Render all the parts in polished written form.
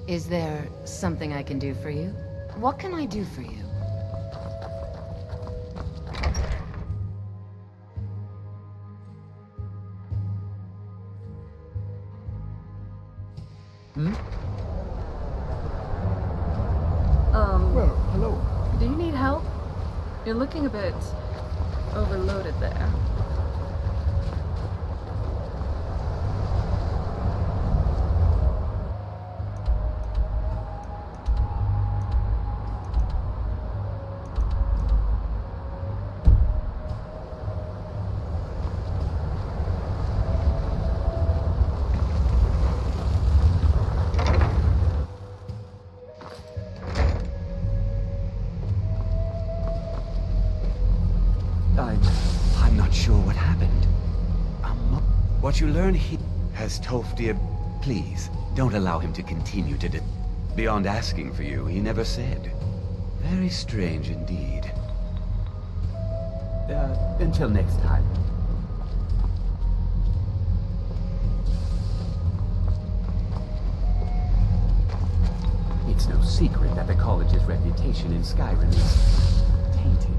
Is there something I can do for you? What can I do for you? Well, hello. Do you need help? You're looking a bit overloaded there. I'm not sure what happened. What you learn here has Tofdir. Please, don't allow him to continue to beyond asking for you, he never said. Very strange indeed. Until next time. It's no secret that the college's reputation in Skyrim is tainted.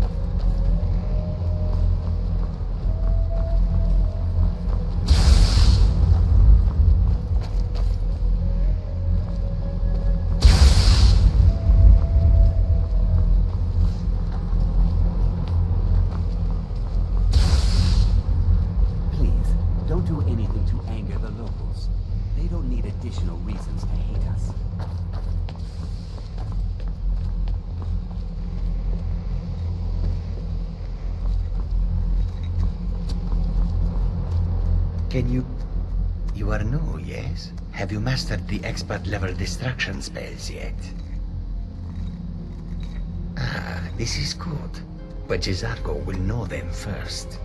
Don't do anything to anger the locals. They don't need additional reasons to hate us. Can you... You are new, yes? Have you mastered the expert-level destruction spells yet? Ah, this is good. But Jezargo will know them first.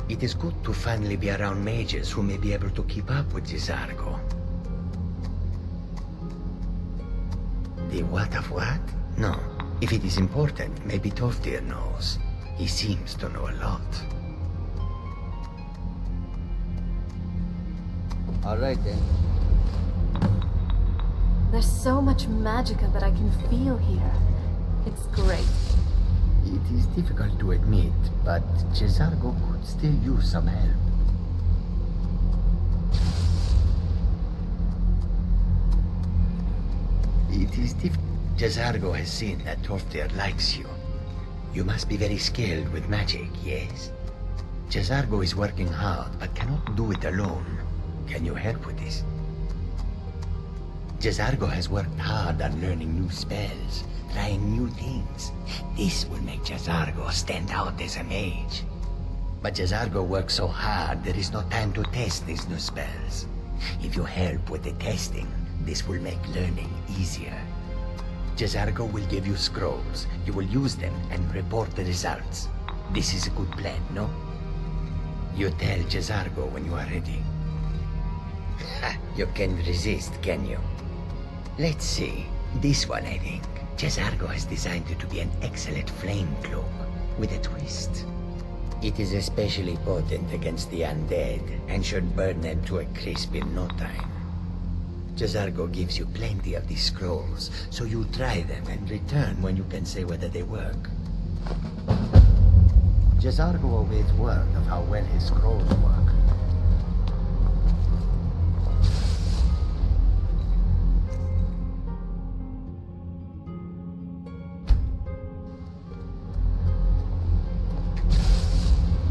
It is good to finally be around mages who may be able to keep up with Jezargo. The what of what? No. If it is important, maybe Tofdir knows. He seems to know a lot. Alright then. There's so much magicka that I can feel here. It's great. It is difficult to admit, but Jezargo could still use some help. It is difficult. Jezargo has seen that Tofdir likes you. You must be very skilled with magic, yes? Jezargo is working hard, but cannot do it alone. Can you help with this? Jezargo has worked hard on learning new spells, trying new things. This will make Jezargo stand out as a mage. But Jezargo works so hard, there is no time to test these new spells. If you help with the testing, this will make learning easier. Jezargo will give you scrolls. You will use them and report the results. This is a good plan, no? You tell Jezargo when you are ready. You can't resist, can you? Let's see. This one, I think. Jezargo has designed it to be an excellent flame cloak, with a twist. It is especially potent against the undead, and should burn them to a crisp in no time. Jezargo gives you plenty of these scrolls, so you try them and return when you can say whether they work. Jezargo awaits word of how well his scrolls work.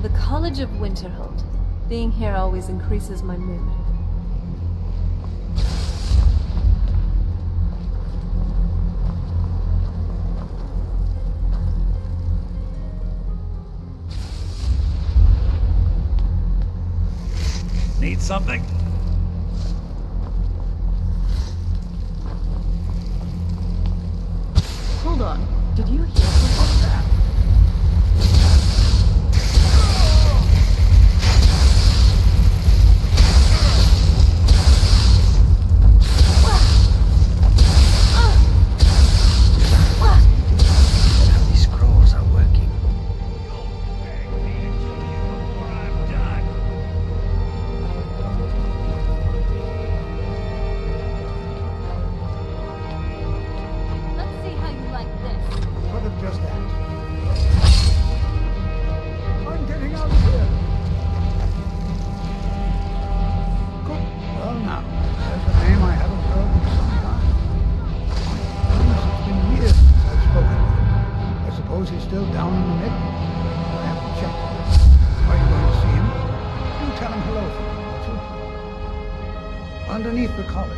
The College of Winterhold. Being here always increases my mood. Need something? Hold on. Did you hear something? underneath the college.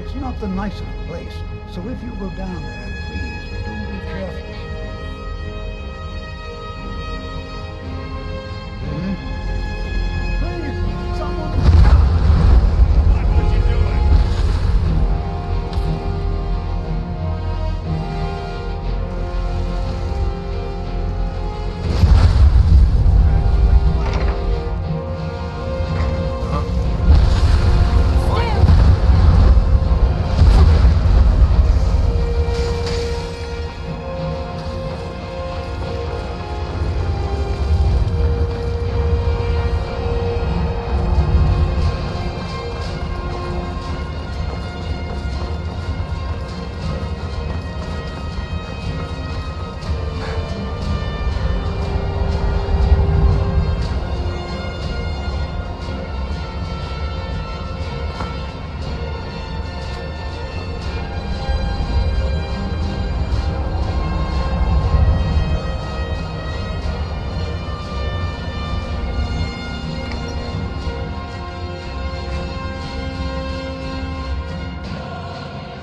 It's not the nicest place, so if you go down there, please do be careful. Please, someone... What was you doing?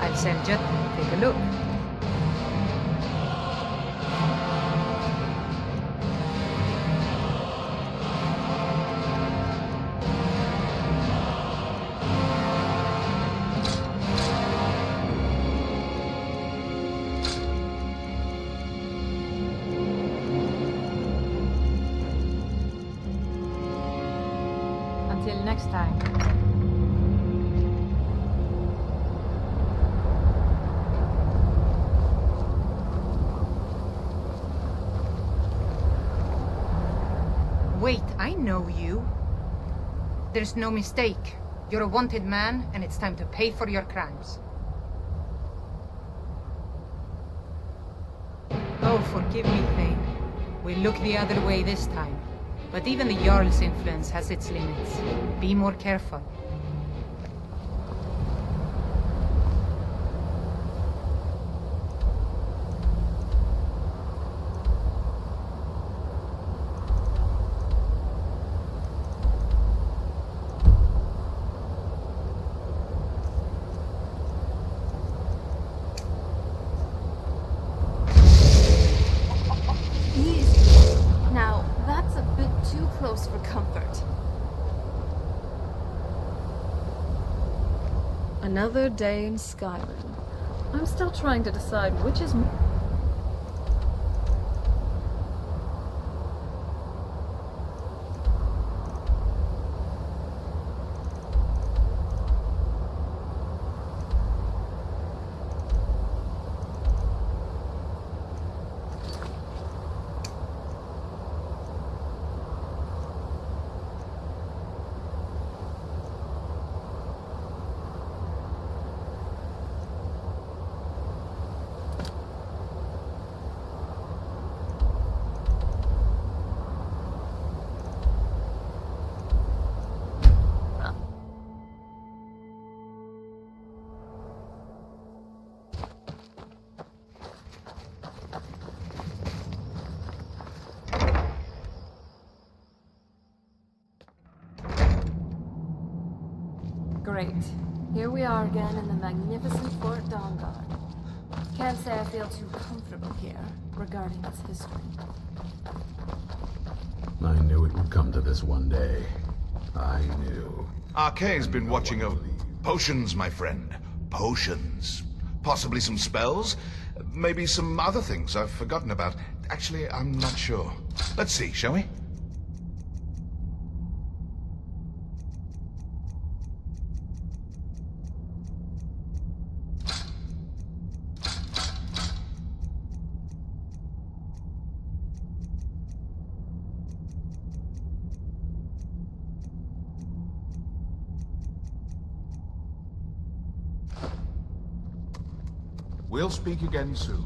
I've sent you. Take a look. Until next time. Wait, I know you. There's no mistake. You're a wanted man, and it's time to pay for your crimes. Oh, forgive me, Thane. We'll look the other way this time. But even the Jarl's influence has its limits. Be more careful. Now, that's a bit too close for comfort. Another day in Skyrim. I'm still trying to decide which is... Great. Here we are again in the magnificent Fort Dawnguard. Can't say I feel too comfortable here regarding its history. I knew it would come to this one day. I knew. Arcane's been watching over potions, my friend. Potions. Possibly some spells. Maybe some other things I've forgotten about. Actually, I'm not sure. Let's see, shall we? We'll speak again soon.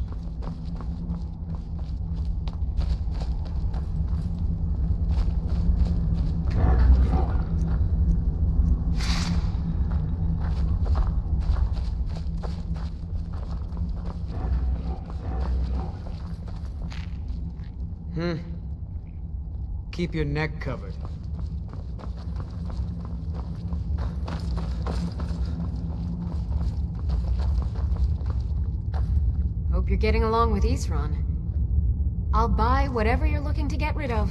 Keep your neck covered. Hope you're getting along with Isran. I'll buy whatever you're looking to get rid of.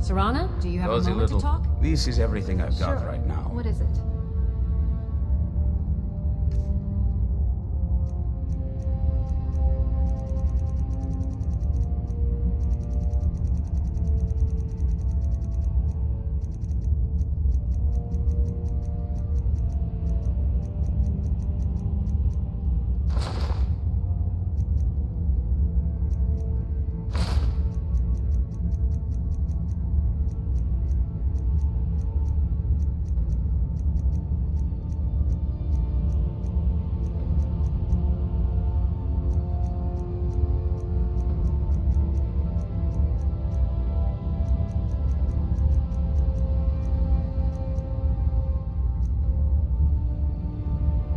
Serana, do you have a moment to talk? This is everything I've got right now. What is it?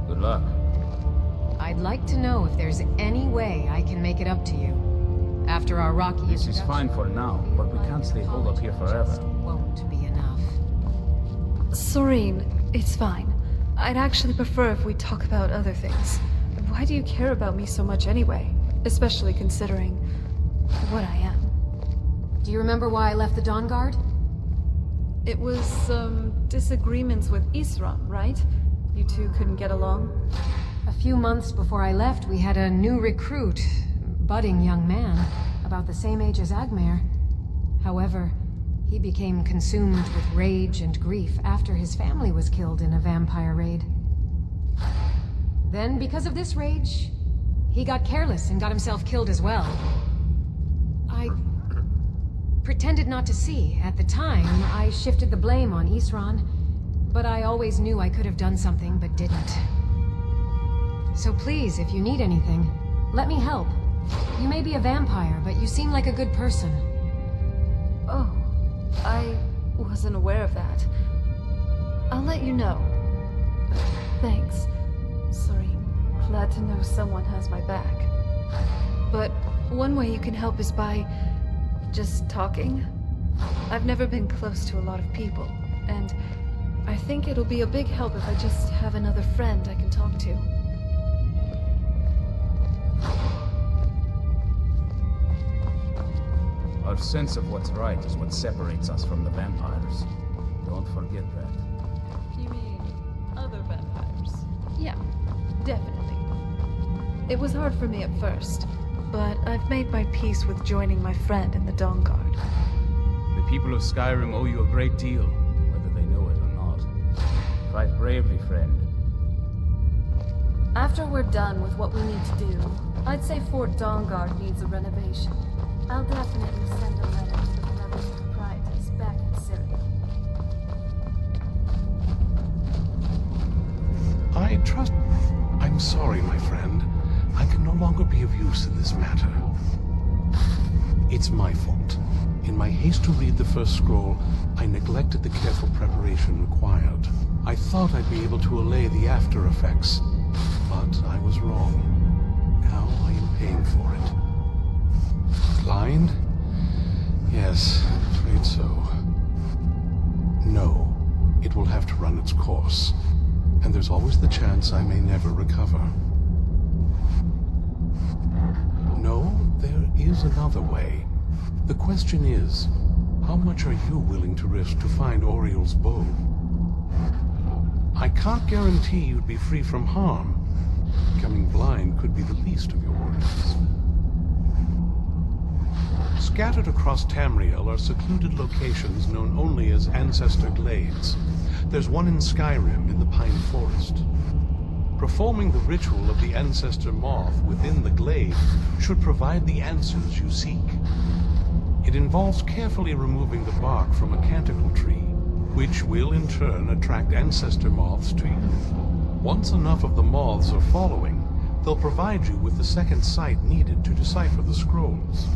Good luck. I'd like to know if there's any way I can make it up to you. After our rocky This is fine for now, but we can't stay holed up here forever. Won't be enough. Serene, it's fine. I'd actually prefer if we talk about other things. Why do you care about me so much anyway? Especially considering what I am. Do you remember why I left the Dawn Guard? It was some disagreements with Isran, right? You two couldn't get along? A few months before I left, we had a new recruit, budding young man, about the same age as Agmer. However, he became consumed with rage and grief after his family was killed in a vampire raid. Then, because of this rage, he got careless and got himself killed as well. I pretended not to see. At the time, I shifted the blame on Isran, but I always knew I could have done something, but didn't. So please, if you need anything, let me help. You may be a vampire, but you seem like a good person. Oh, I wasn't aware of that. I'll let you know. Thanks, Serene. Glad to know someone has my back. But one way you can help is by just talking. I've never been close to a lot of people, and I think it'll be a big help if I just have another friend I can talk to. Our sense of what's right is what separates us from the vampires. Don't forget that. You mean other vampires? Yeah, definitely. It was hard for me at first, but I've made my peace with joining my friend in the Dawn Guard. The people of Skyrim owe you a great deal, whether they know it or not. Fight bravely, friend. After we're done with what we need to do, I'd say Fort Dawnguard needs a renovation. I'll definitely send a letter to the brother's proprietors back in Syria. I trust... I'm sorry, my friend. I can no longer be of use in this matter. It's my fault. In my haste to read the first scroll, I neglected the careful preparation required. I thought I'd be able to allay the after effects, but I was wrong. Now I am paying for it. Blind? Yes, afraid so. No, it will have to run its course. And there's always the chance I may never recover. No, there is another way. The question is, how much are you willing to risk to find Oriel's bow? I can't guarantee you'd be free from harm. Becoming blind could be the least of your worries. Scattered across Tamriel are secluded locations known only as Ancestor Glades. There's one in Skyrim in the Pine Forest. Performing the ritual of the Ancestor Moth within the glade should provide the answers you seek. It involves carefully removing the bark from a canticle tree, which will in turn attract Ancestor Moths to you. Once enough of the moths are following, they'll provide you with the second sight needed to decipher the scrolls.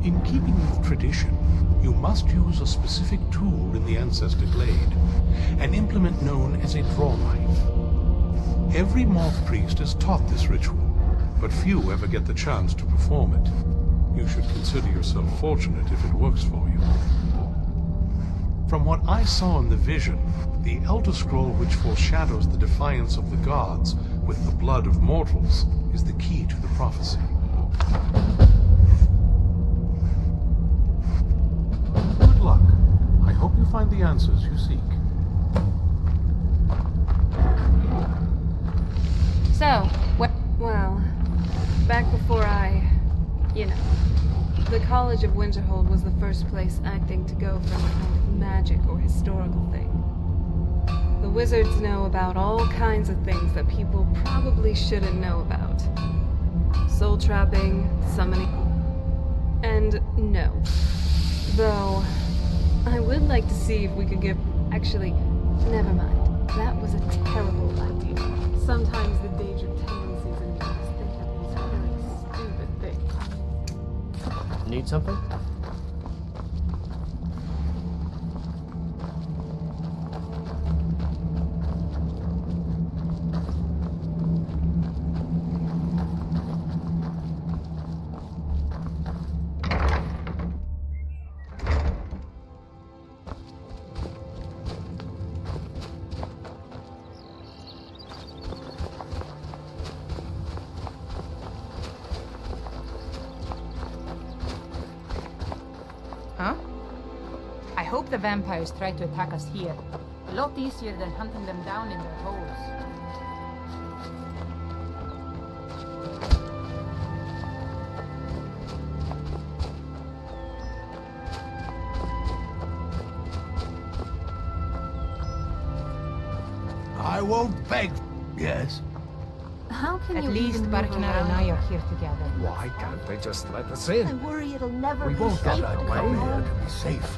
In keeping with tradition, you must use a specific tool in the Ancestor Glade, an implement known as a draw knife. Every moth priest is taught this ritual, but few ever get the chance to perform it. You should consider yourself fortunate if it works for you. From what I saw in the vision, the Elder Scroll which foreshadows the defiance of the gods with the blood of mortals is the key to the prophecy. Good luck. I hope you find the answers you seek. So, well, back before the College of Winterhold was the first place acting to go for any kind of magic or historical thing. The wizards know about all kinds of things that people probably shouldn't know about. Soul trapping, summoning, and no. Though, I would like to see if we could get... Actually, never mind. That was a terrible idea. Sometimes the danger tendencies in us think of these really stupid things. Need something? Huh? I hope the vampires try to attack us here. A lot easier than hunting them down in their holes. I won't beg. Yes? How can At you least even move Barknar and around? I are here together. Why can't they just let us I in? worry it'll never We be won't safe get to away come here home. to be safe.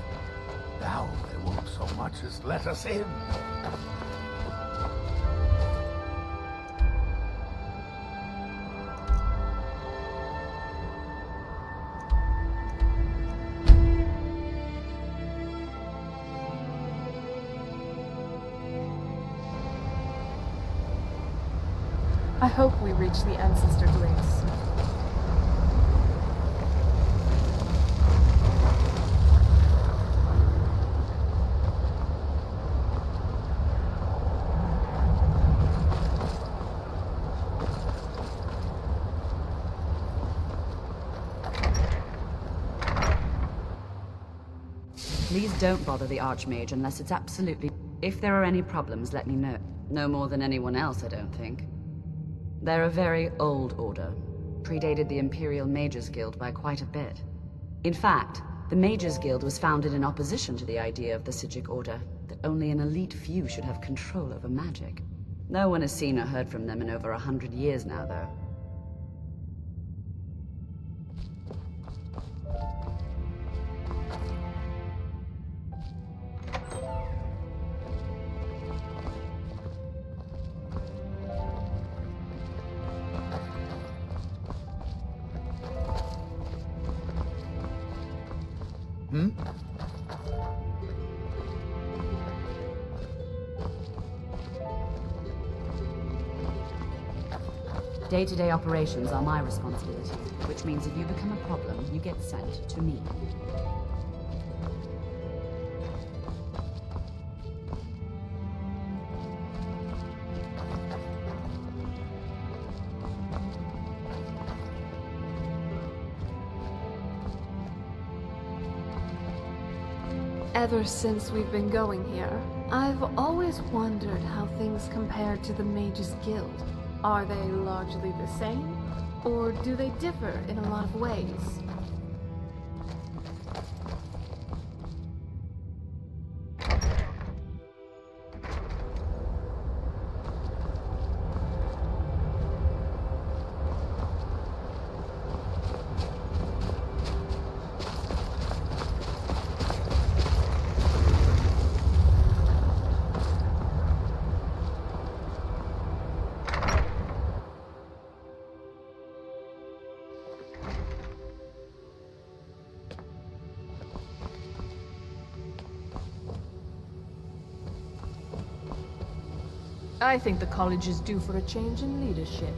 Now they won't so much as let us in. I hope we reach the Ancestor Glades soon. Please don't bother the Archmage unless it's absolutely... If there are any problems, let me know. No more than anyone else, I don't think. They're a very old order. Predated the Imperial Mages Guild by quite a bit. In fact, the Mages Guild was founded in opposition to the idea of the Psijic Order, that only an elite few should have control over magic. No one has seen or heard from them in over 100 years now, though. Day-to-day operations are my responsibility, which means if you become a problem, you get sent to me. Ever since we've been going here, I've always wondered how things compare to the Mages Guild. Are they largely the same? Or do they differ in a lot of ways? I think the college is due for a change in leadership.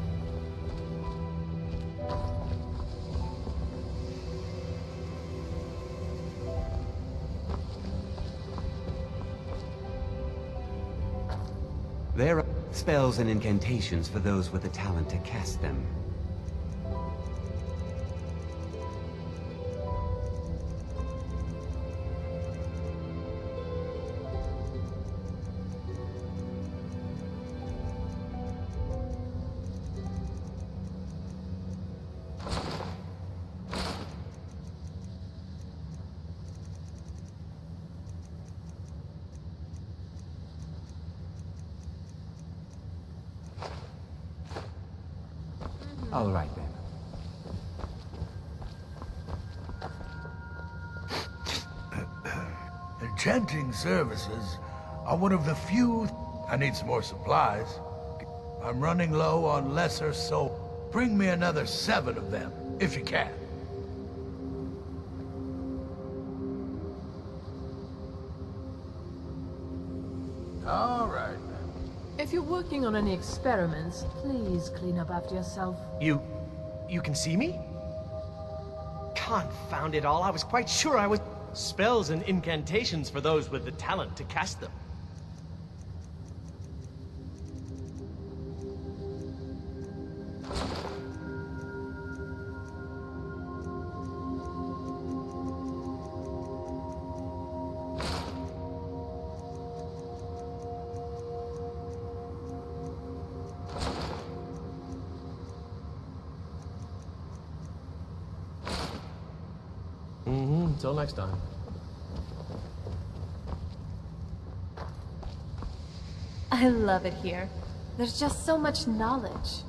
There are spells and incantations for those with the talent to cast them. All right, then. Enchanting services are one of the few... I need some more supplies. I'm running low on lesser soul. Bring me another 7 of them, if you can. All right. If you're working on any experiments, please clean up after yourself. You can see me? Confound it all, I was quite sure I was... Spells and incantations for those with the talent to cast them. Until next time. I love it here. There's just so much knowledge.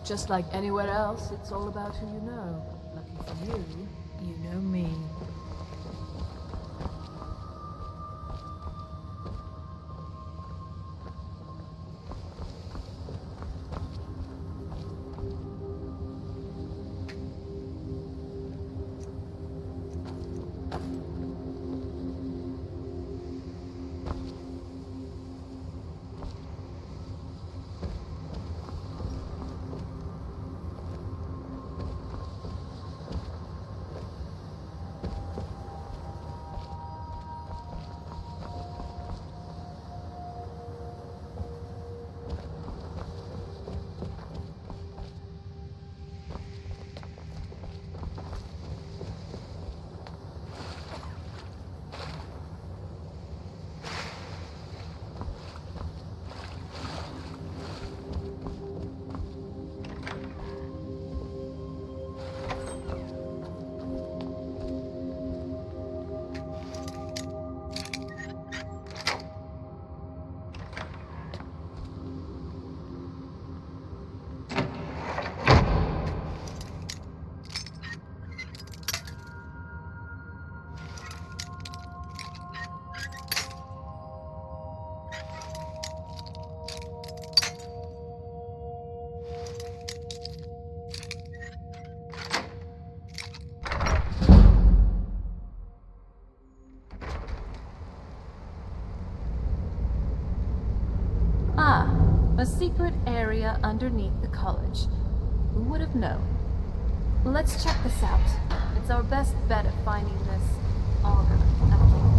Just like anywhere else, it's all about who you know. Lucky for you, you know me. A secret area underneath the college. Who would have known? Let's check this out. It's our best bet at finding this auger after all.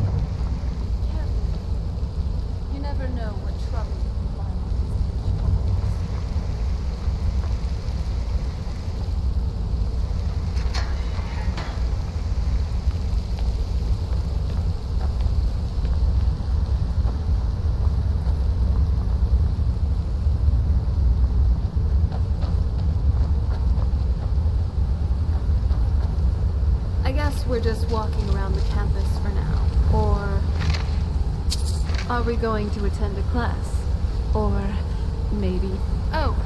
Be careful. You never know what trouble you can find on these we're just walking around the campus for now. Or are we going to attend a class? Or maybe... Oh.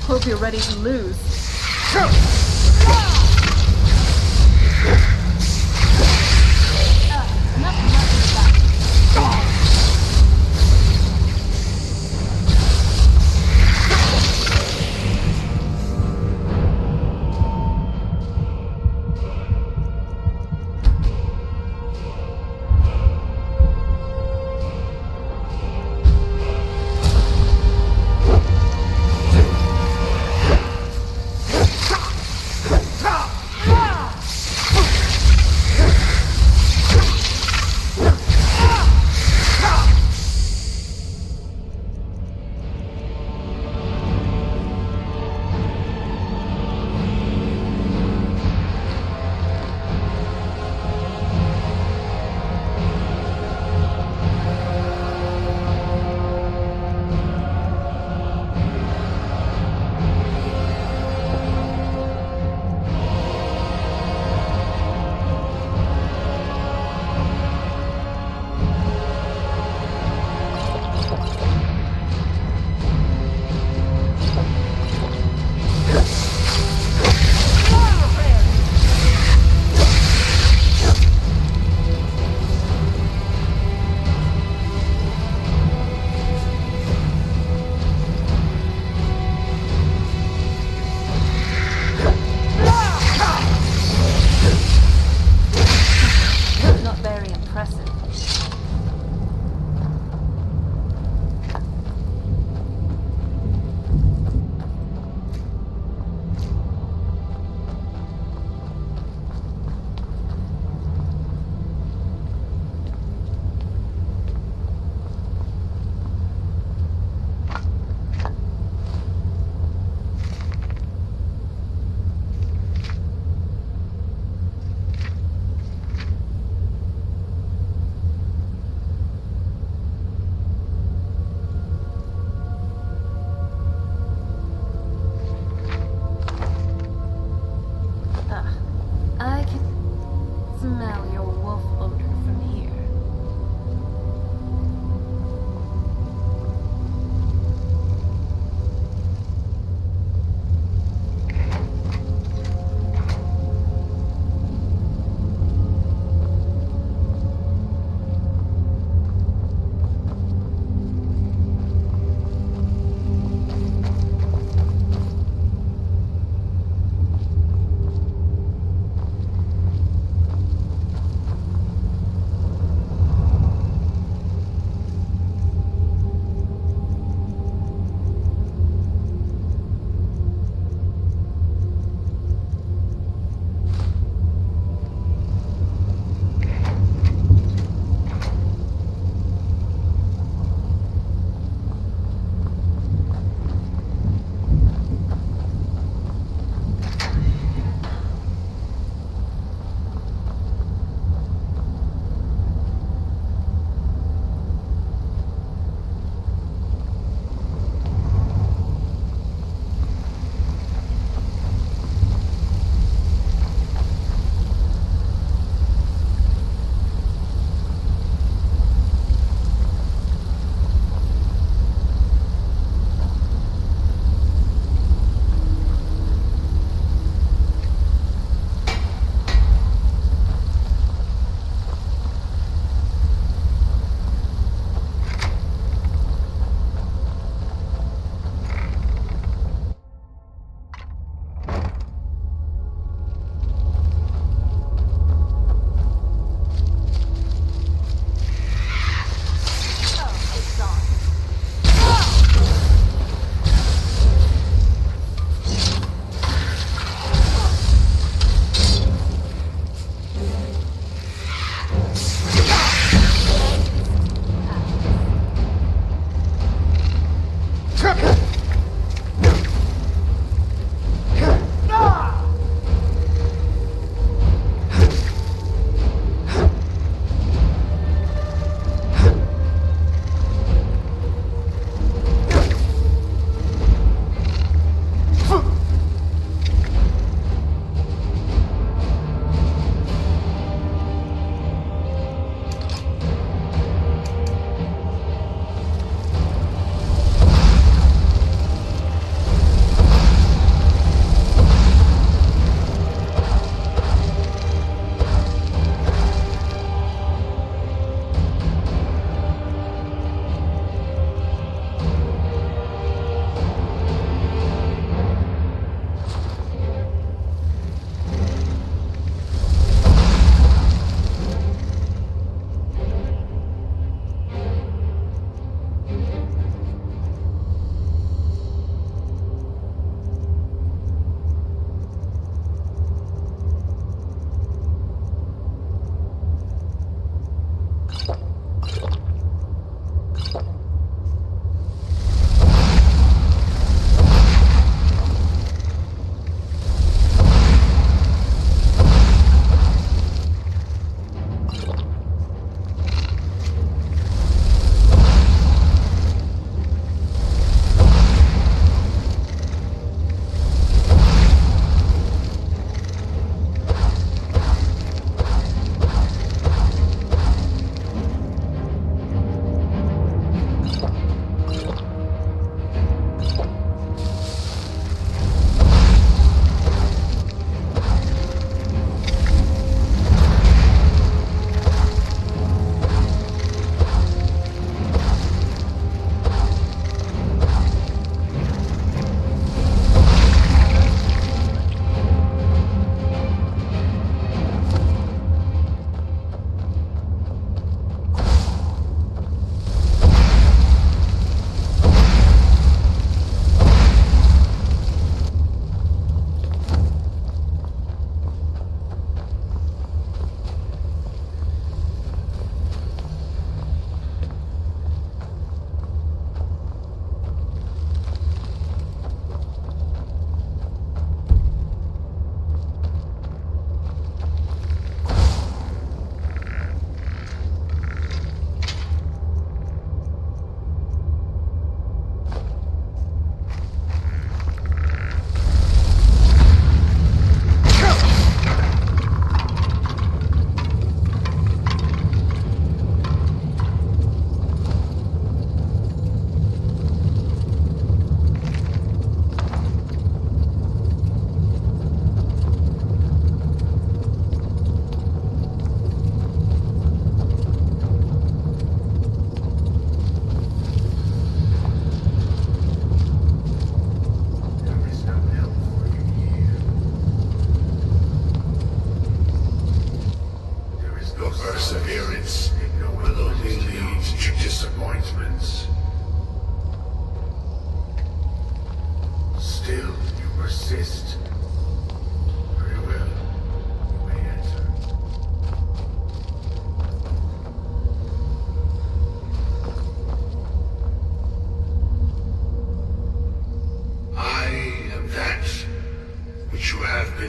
Hope you're ready to lose.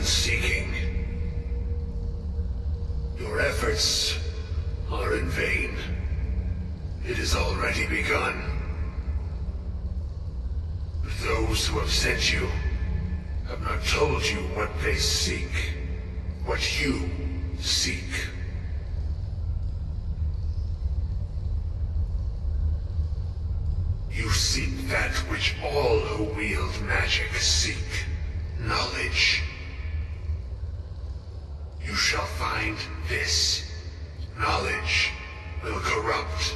seeking. Your efforts are in vain. It has already begun. Those who have sent you have not told you what they seek, what you seek. You seek that which all who wield magic seek, knowledge. You shall find this. Knowledge will corrupt.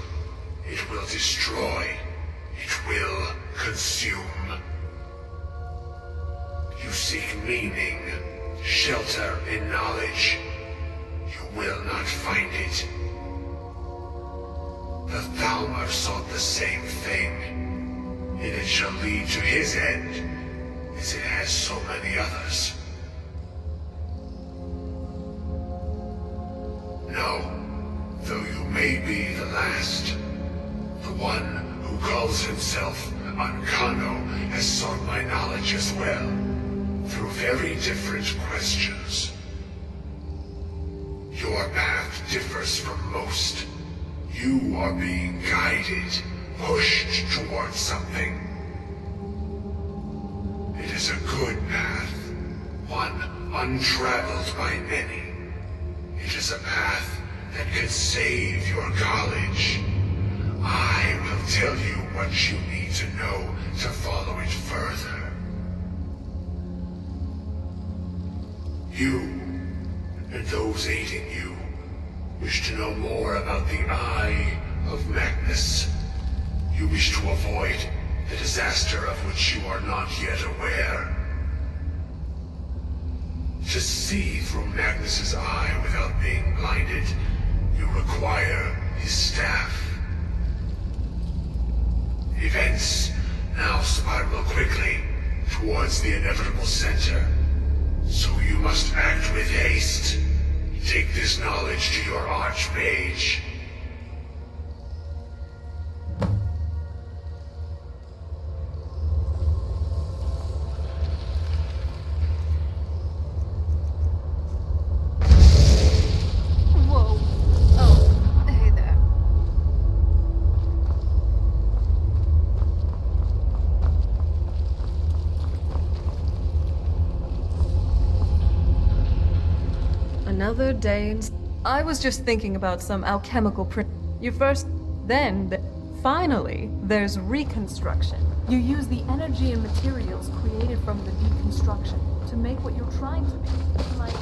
It will destroy. It will consume. You seek meaning, shelter in knowledge. You will not find it. The Thalmor sought the same thing, and it shall lead to his end, as it has so many others. No, though you may be the last, the one who calls himself Ancano has sought my knowledge as well, through very different questions. Your path differs from most. You are being guided, pushed towards something. It is a good path, one untraveled by many. It is a path that can save your college. I will tell you what you need to know to follow it further. You, and those aiding you, wish to know more about the Eye of Magnus. You wish to avoid the disaster of which you are not yet aware. To see through Magnus's eye without being blinded, you require his staff. Events now spiral quickly towards the inevitable center, so you must act with haste. Take this knowledge to your Archmage. Whoa. Oh, hey there. Another day in... I was just thinking about some alchemical print. You first, then, finally, there's reconstruction. You use the energy and materials created from the deconstruction to make what you're trying to be. Like...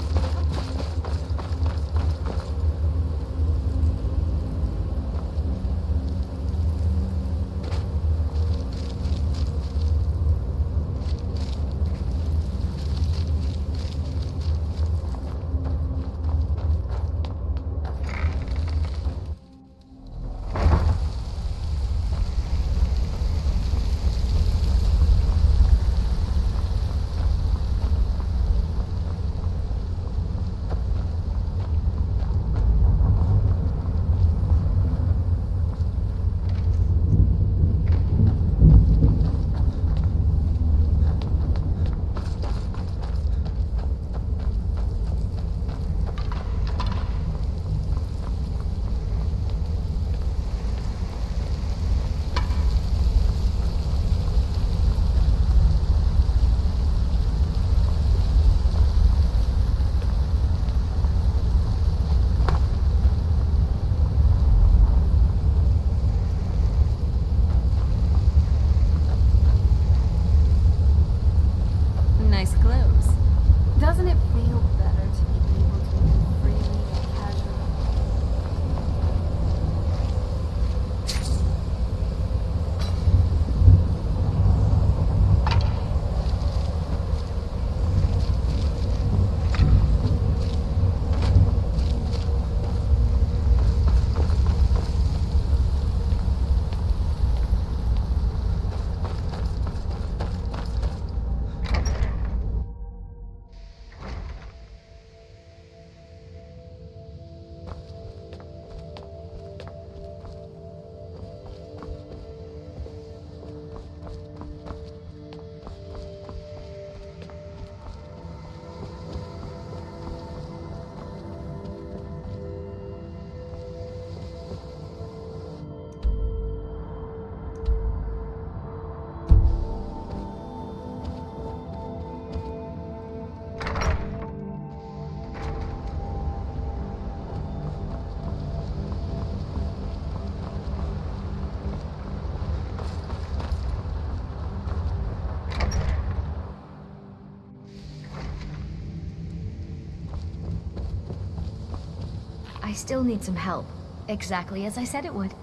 still need some help. Exactly as I said it would.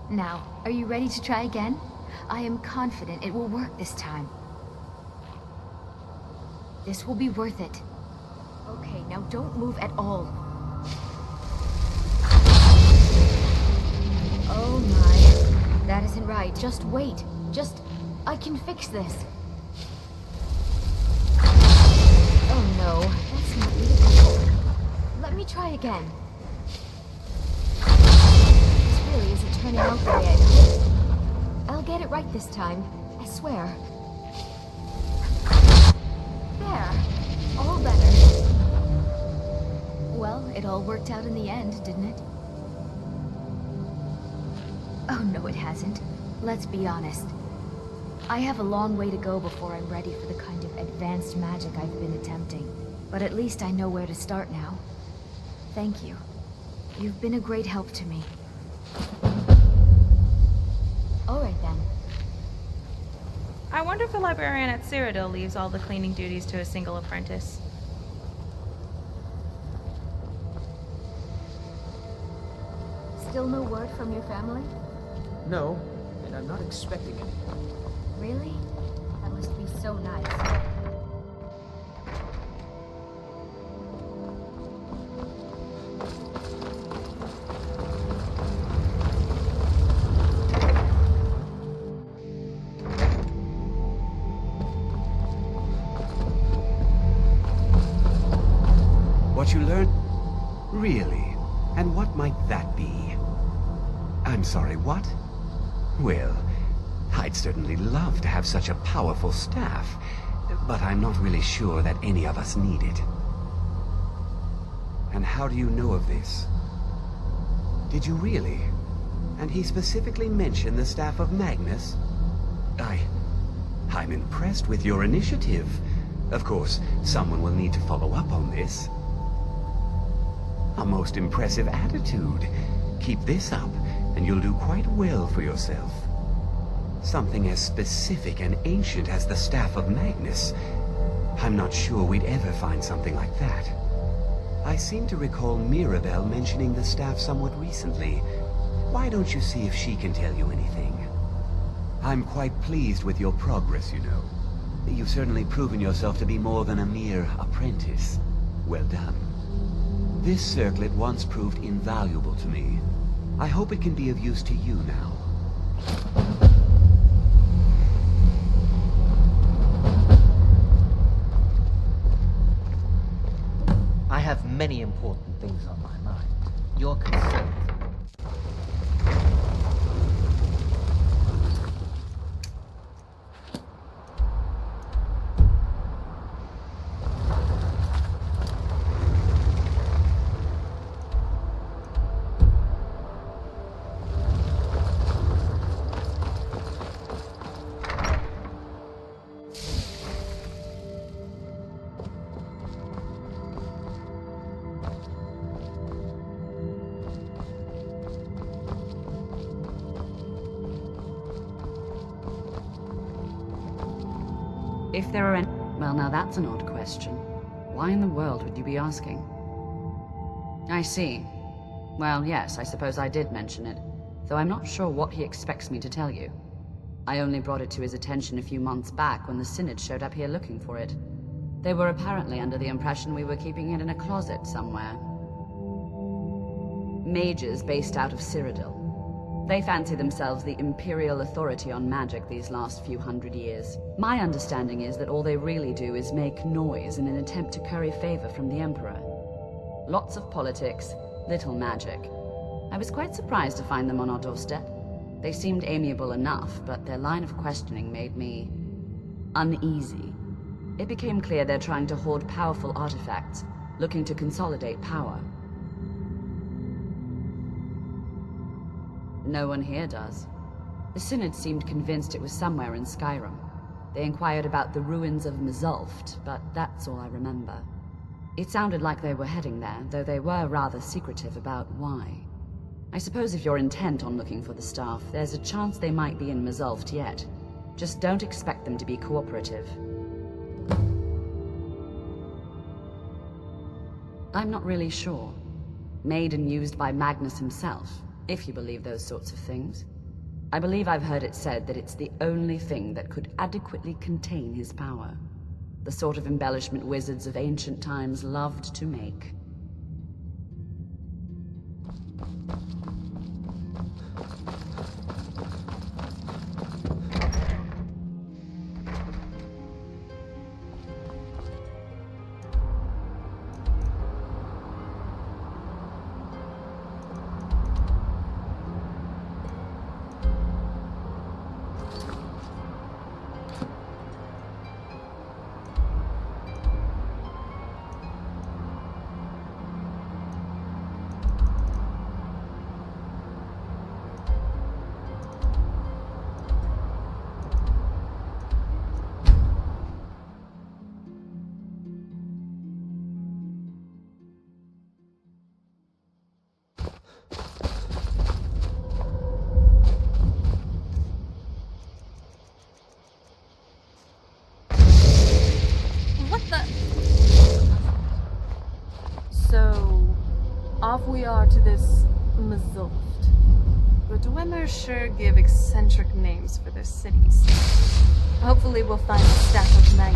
Now, are you ready to try again? I am confident it will work this time. This will be worth it. Okay, now don't move at all. Oh my. That isn't right. Just wait. I can fix this. Oh no, that's not beautiful. Let me try again. This really isn't turning out the way I hoped. I'll get it right this time. I swear. There. All better. Well, it all worked out in the end, didn't it? Oh no, it hasn't. Let's be honest. I have a long way to go before I'm ready for the kind of advanced magic I've been attempting. But at least I know where to start now. Thank you. You've been a great help to me. Alright then. I wonder if the librarian at Cyrodiil leaves all the cleaning duties to a single apprentice. Still no word from your family? No, and I'm not expecting any. Really? That must be so nice. What you learned? Really? And what might that be? I'm sorry, what? Well, I'd certainly love to have such a powerful staff, but I'm not really sure that any of us need it. And how do you know of this? Did you really? And he specifically mentioned the staff of Magnus? I'm impressed with your initiative. Of course, someone will need to follow up on this. A most impressive attitude. Keep this up, and you'll do quite well for yourself. Something as specific and ancient as the Staff of Magnus. I'm not sure we'd ever find something like that. I seem to recall Mirabelle mentioning the staff somewhat recently. Why don't you see if she can tell you anything? I'm quite pleased with your progress, you know. You've certainly proven yourself to be more than a mere apprentice. Well done. This circlet once proved invaluable to me. I hope it can be of use to you now. I have many important things on my mind. Your concern. If there are any... Well, now that's an odd question. Why in the world would you be asking? I see. Well, yes, I suppose I did mention it, though I'm not sure what he expects me to tell you. I only brought it to his attention a few months back when the Synod showed up here looking for it. They were apparently under the impression we were keeping it in a closet somewhere. Mages based out of Cyrodiil. They fancy themselves the imperial authority on magic these last few hundred years. My understanding is that all they really do is make noise in an attempt to curry favor from the Emperor. Lots of politics, little magic. I was quite surprised to find them on our doorstep. They seemed amiable enough, but their line of questioning made me uneasy. It became clear they're trying to hoard powerful artifacts, looking to consolidate power. No one here does. The Synod seemed convinced it was somewhere in Skyrim. They inquired about the ruins of Mzulft, but that's all I remember. It sounded like they were heading there, though they were rather secretive about why. I suppose if you're intent on looking for the staff, there's a chance they might be in Mzulft yet. Just don't expect them to be cooperative. I'm not really sure. Made and used by Magnus himself, if you believe those sorts of things. I believe I've heard it said that it's the only thing that could adequately contain his power. The sort of embellishment wizards of ancient times loved to make. Off we are to this Mazult. The Dwemer sure give eccentric names for their cities. Hopefully we'll find a stack of mag.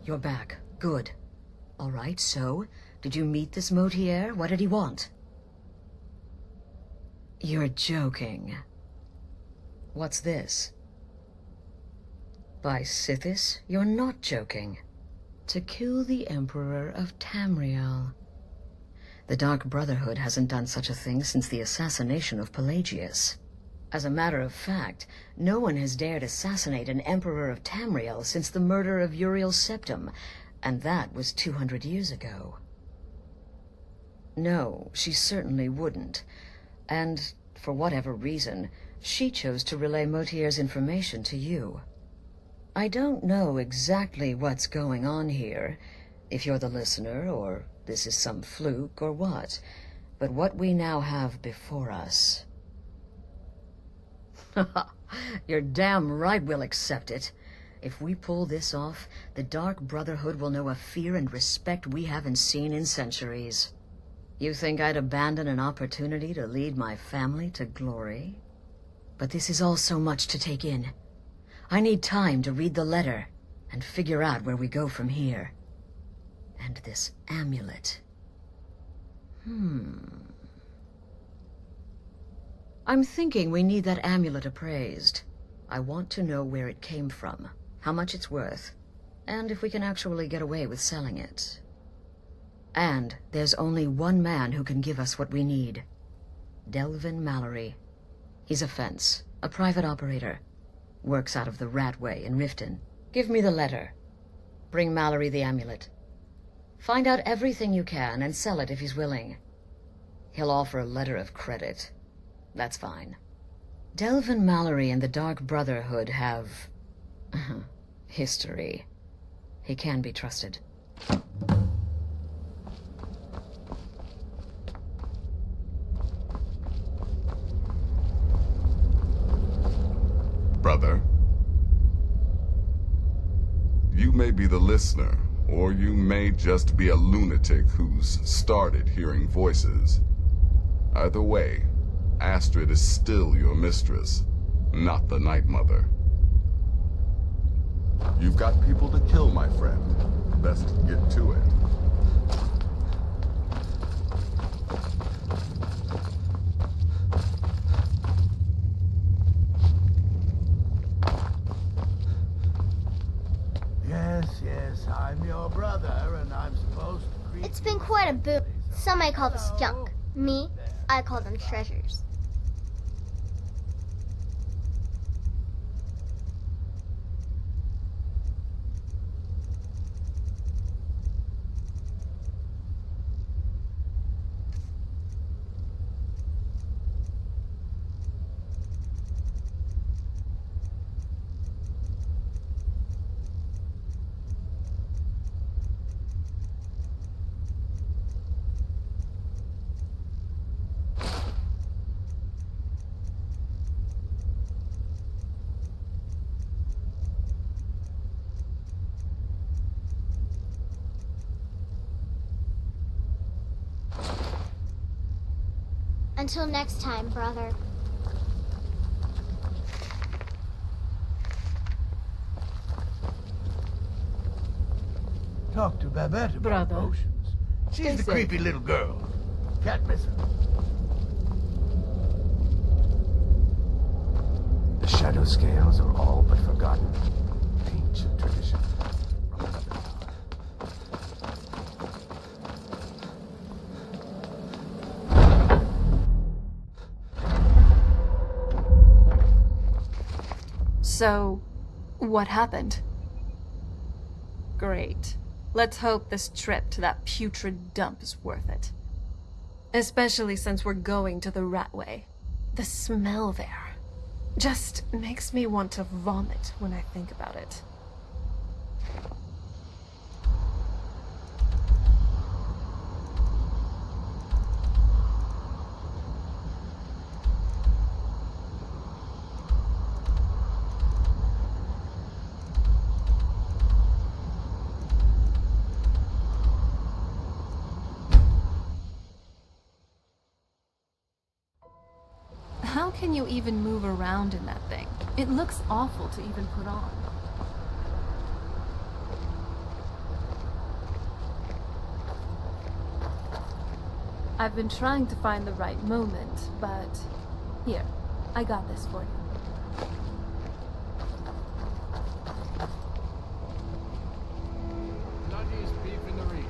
You're back. Good. All right, so, did you meet this Motier? What did he want? You're joking. What's this? By Sithis, you're not joking. To kill the Emperor of Tamriel. The Dark Brotherhood hasn't done such a thing since the assassination of Pelagius. As a matter of fact, no one has dared assassinate an Emperor of Tamriel since the murder of Uriel Septim, and that was 200 years ago. No, she certainly wouldn't. And, for whatever reason, she chose to relay Motier's information to you. I don't know exactly what's going on here, if you're the listener, or this is some fluke, or what. But what we now have before us... You're damn right we'll accept it. If we pull this off, the Dark Brotherhood will know a fear and respect we haven't seen in centuries. You think I'd abandon an opportunity to lead my family to glory? But this is all so much to take in. I need time to read the letter and figure out where we go from here. And this amulet. I'm thinking we need that amulet appraised. I want to know where it came from, how much it's worth, and if we can actually get away with selling it. And there's only one man who can give us what we need. Delvin Mallory. He's a fence, a private operator. Works out of the Ratway in Riften. Give me the letter. Bring Mallory the amulet. Find out everything you can and sell it if he's willing. He'll offer a letter of credit. That's fine. Delvin Mallory and the Dark Brotherhood have... history. He can be trusted. Brother. You may be the listener, or you may just be a lunatic who's started hearing voices. Either way, Astrid is still your mistress, not the Night Mother. You've got people to kill, my friend. Best get to it. Yes, I'm your brother, and I'm supposed to greet It's been quite a boom. Some may call this junk. Me, I call them treasures. Until next time, brother. Talk to Babette about Brother. potions. She's Stay the safe. creepy little girl. Can't miss her. The shadow scales are all but forgotten. Ancient tradition. So, what happened? Great. Let's hope this trip to that putrid dump is worth it. Especially since we're going to the Ratway. The smell there just makes me want to vomit when I think about it. How can you even move around in that thing? It looks awful to even put on. I've been trying to find the right moment, but here, I got this for you. Nuttiest beef in the reach.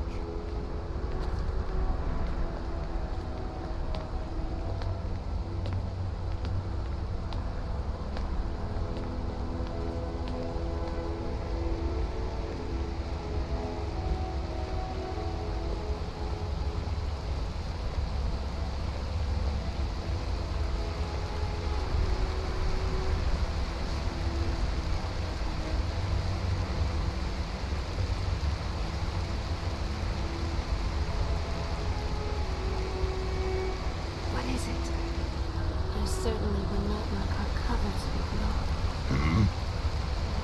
What is it? I certainly will not let our covers be blown. Hmm?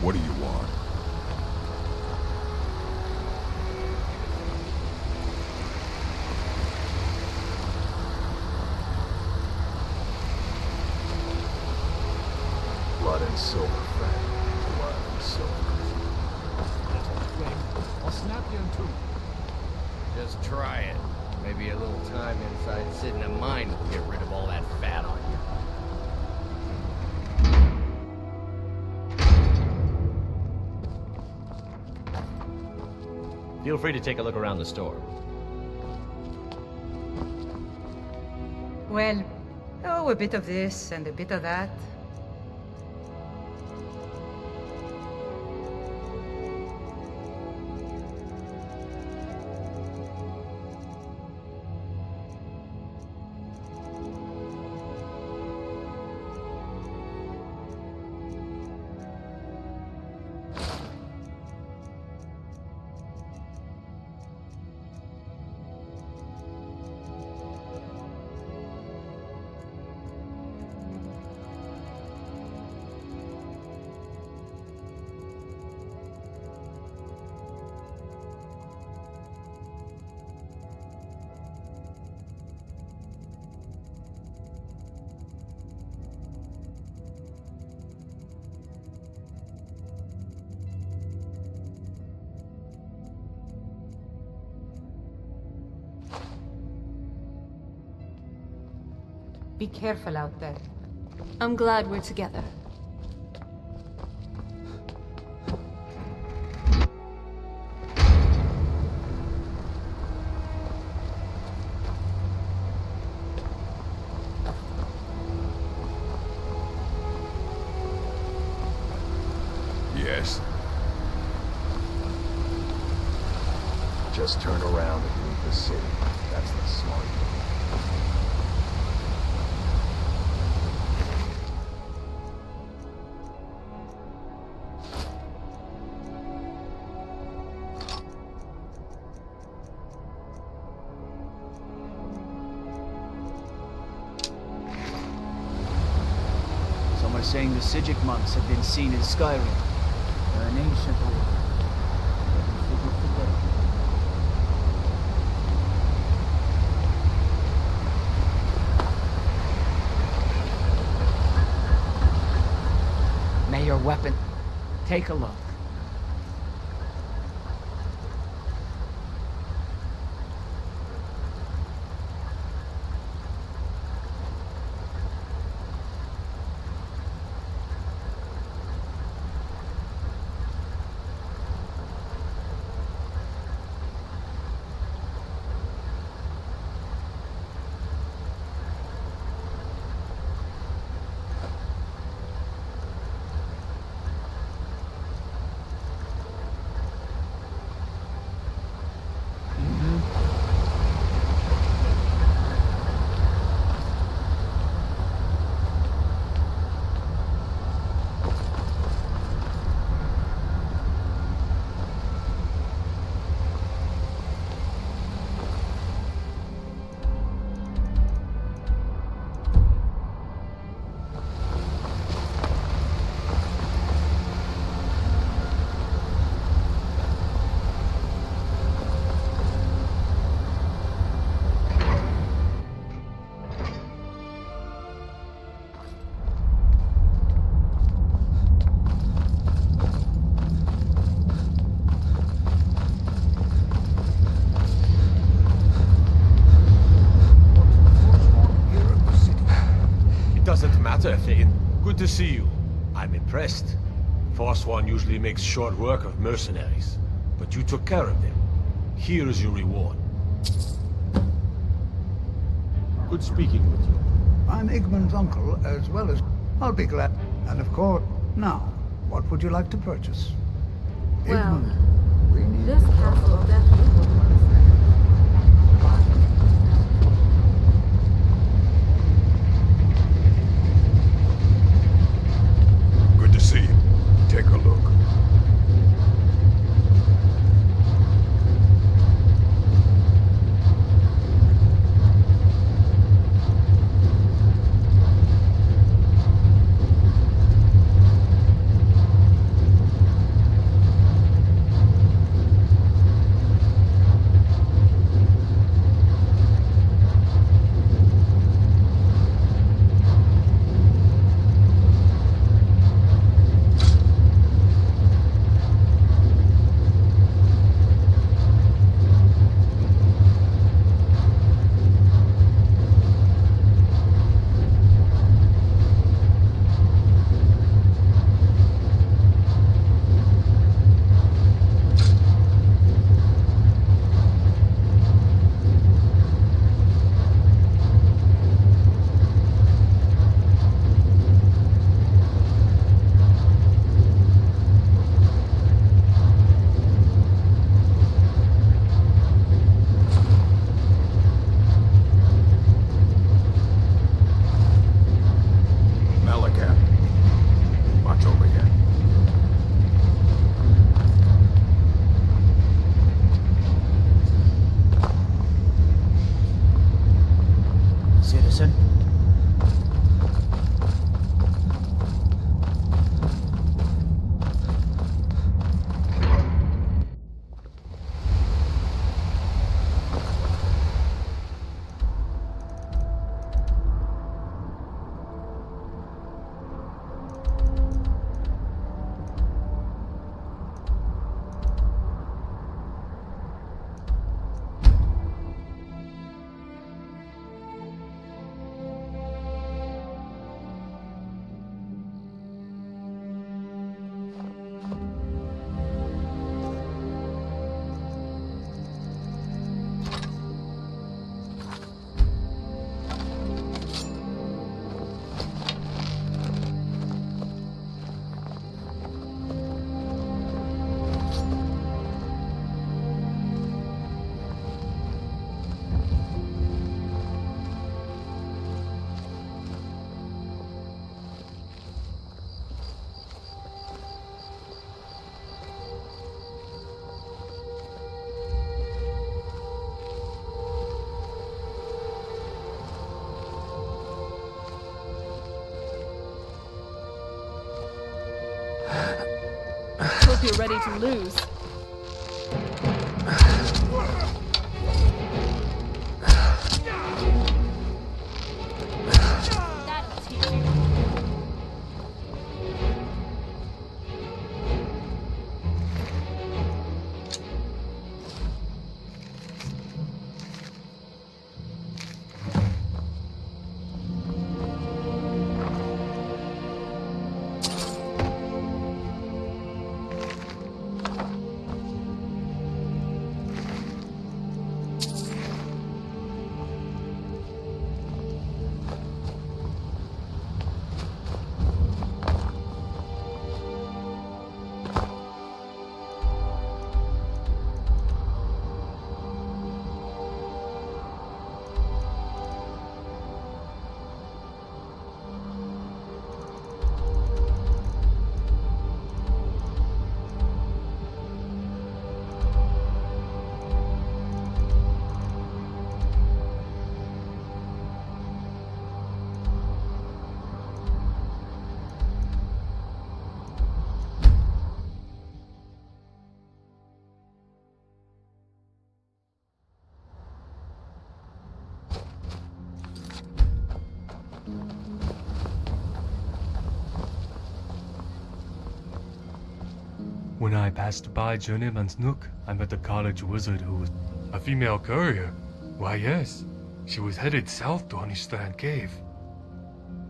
What do you want? Blood and silver, friend. Blood and silver. I'll snap you in two. Just try it. Maybe a little time inside sitting in mine will get rid of all that fat on you. Feel free to take a look around the store. Well, a bit of this and a bit of that. Be careful out there. I'm glad we're together. Yes. Just turn around and leave the city. That's the smart thing. Some are saying the Psijic monks have been seen in Skyrim. They're an ancient order. May your weapon take a look. Doesn't matter if they're in. Good to see you. I'm impressed. Forsworn usually makes short work of mercenaries, but you took care of them. Here is your reward. Good speaking with you. I'm Igmund's uncle, as well as... I'll be glad. And of course, now, what would you like to purchase? Well, Igmund, we need... this castle definitely would work. Good to see you. Take a look. hope you're ready to lose. That'll teach you. When I passed by Journeyman's Nook, I met a college wizard who was a female courier. Why, yes, she was headed south to Honeystrand Cave.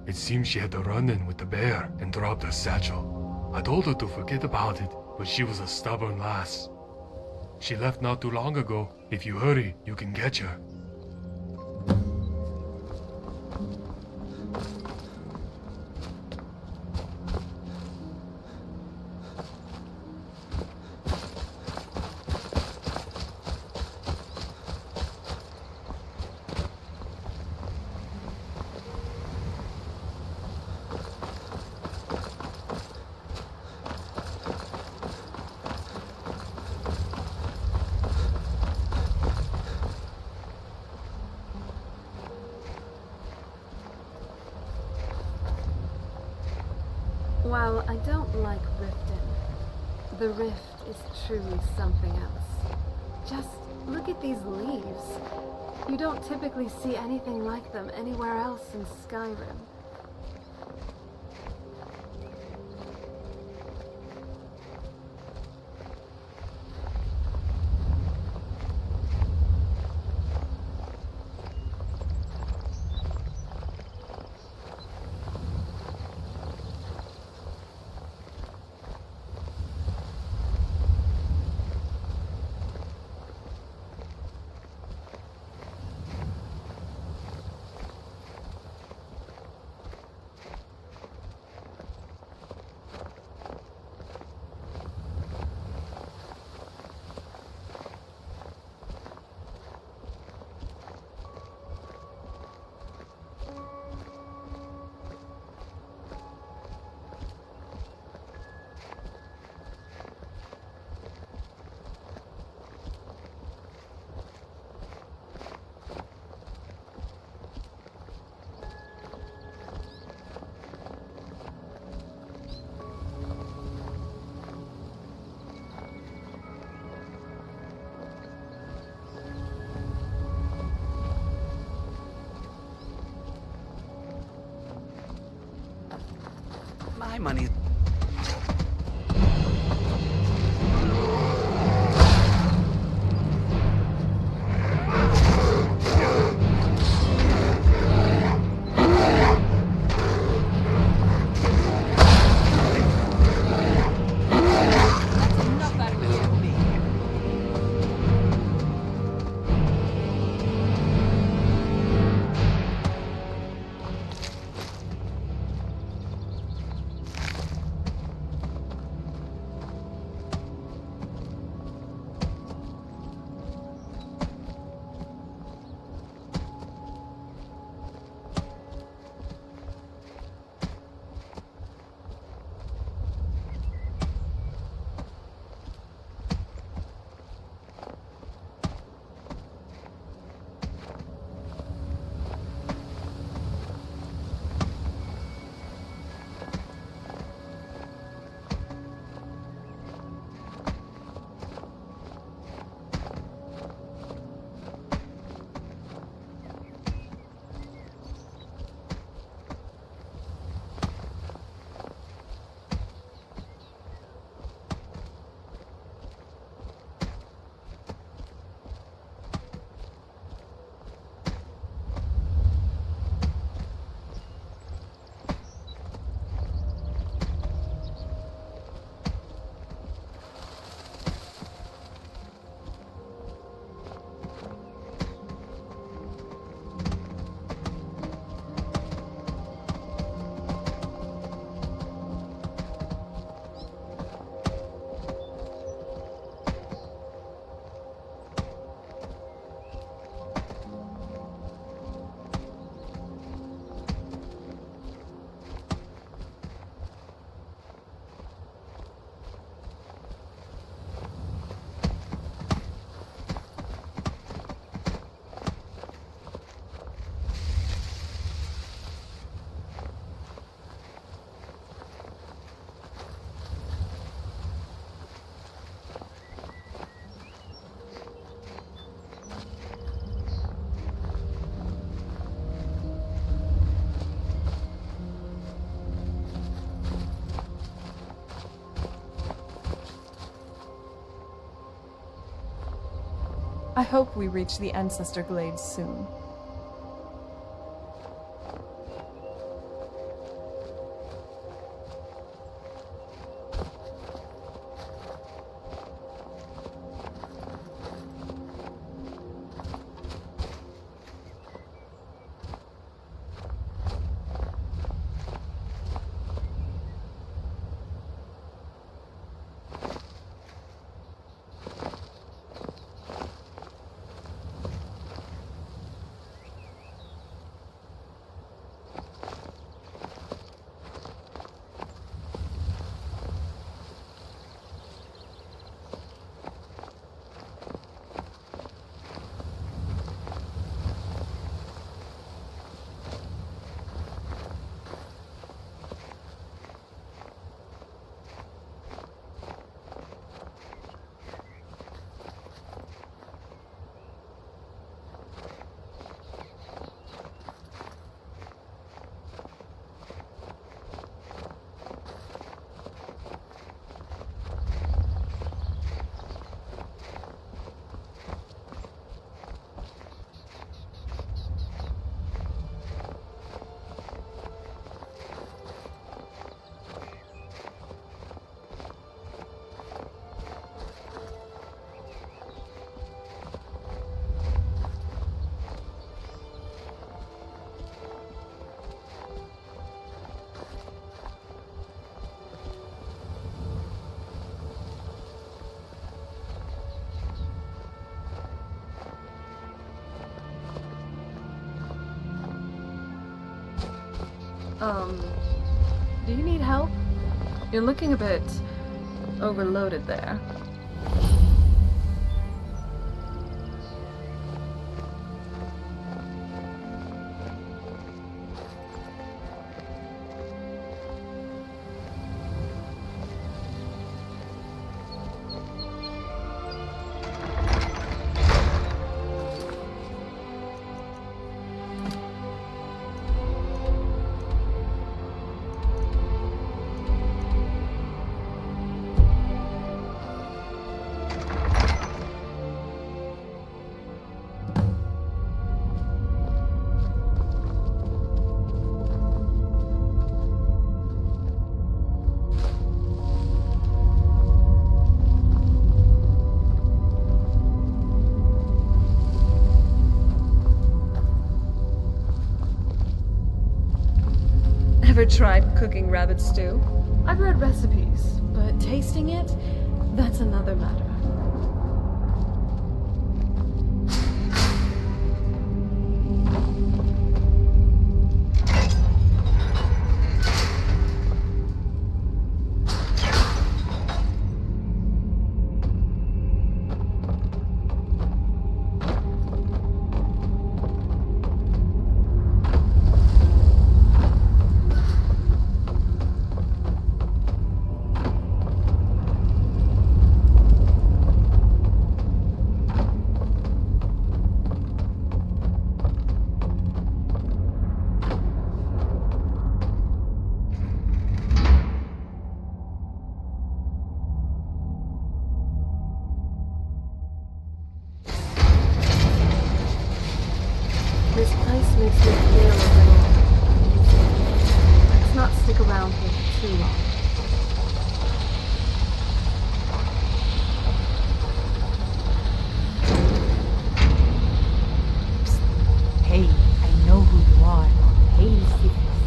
It seems she had a run-in with the bear and dropped her satchel. I told her to forget about it, but she was a stubborn lass. She left not too long ago. If you hurry, you can catch her. While I don't like Riften, the Rift is truly something else. Just look at these leaves. You don't typically see anything like them anywhere else in Skyrim. My money. I hope we reach the Ancestor Glades soon. Do you need help? You're looking a bit overloaded there. Ever tried cooking rabbit stew? I've read recipes, but tasting it, that's another matter. This place makes me feel a little... Let's not stick around here for too long. Psst. Hey, I know who you are. Hey, citizens.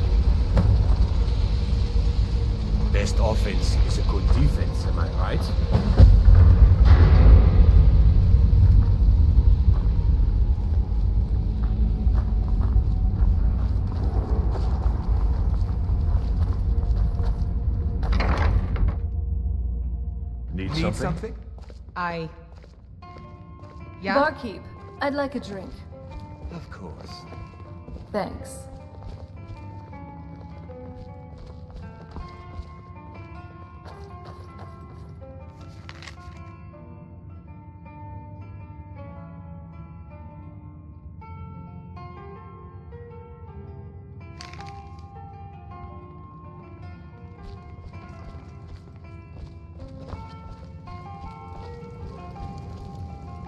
Best offense is a good defense, am I right? Need something? Yeah? Barkeep, I'd like a drink. Of course. Thanks.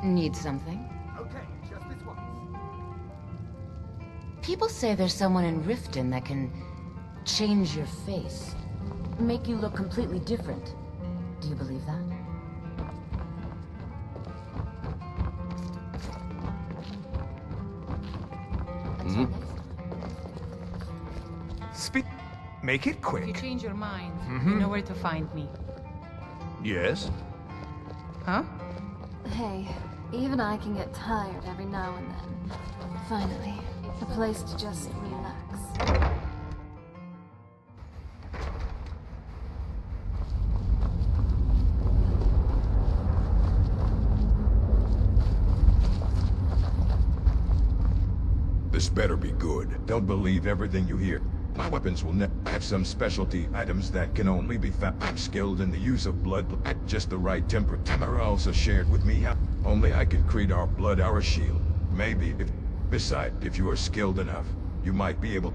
Need something? People say there's someone in Riften that can change your face. Make you look completely different. Do you believe that? Speak. Make it If quick. you change your mind, you know where to find me. Yes? Huh? Hey, even I can get tired every now and then. Finally, a place to just relax. This better be good. Don't believe everything you hear. My weapons will have some specialty items that can only be found. I'm skilled in the use of blood at just the right temperature. Tamara also shared with me how only I can create our blood, our shield. Maybe if you are skilled enough, you might be able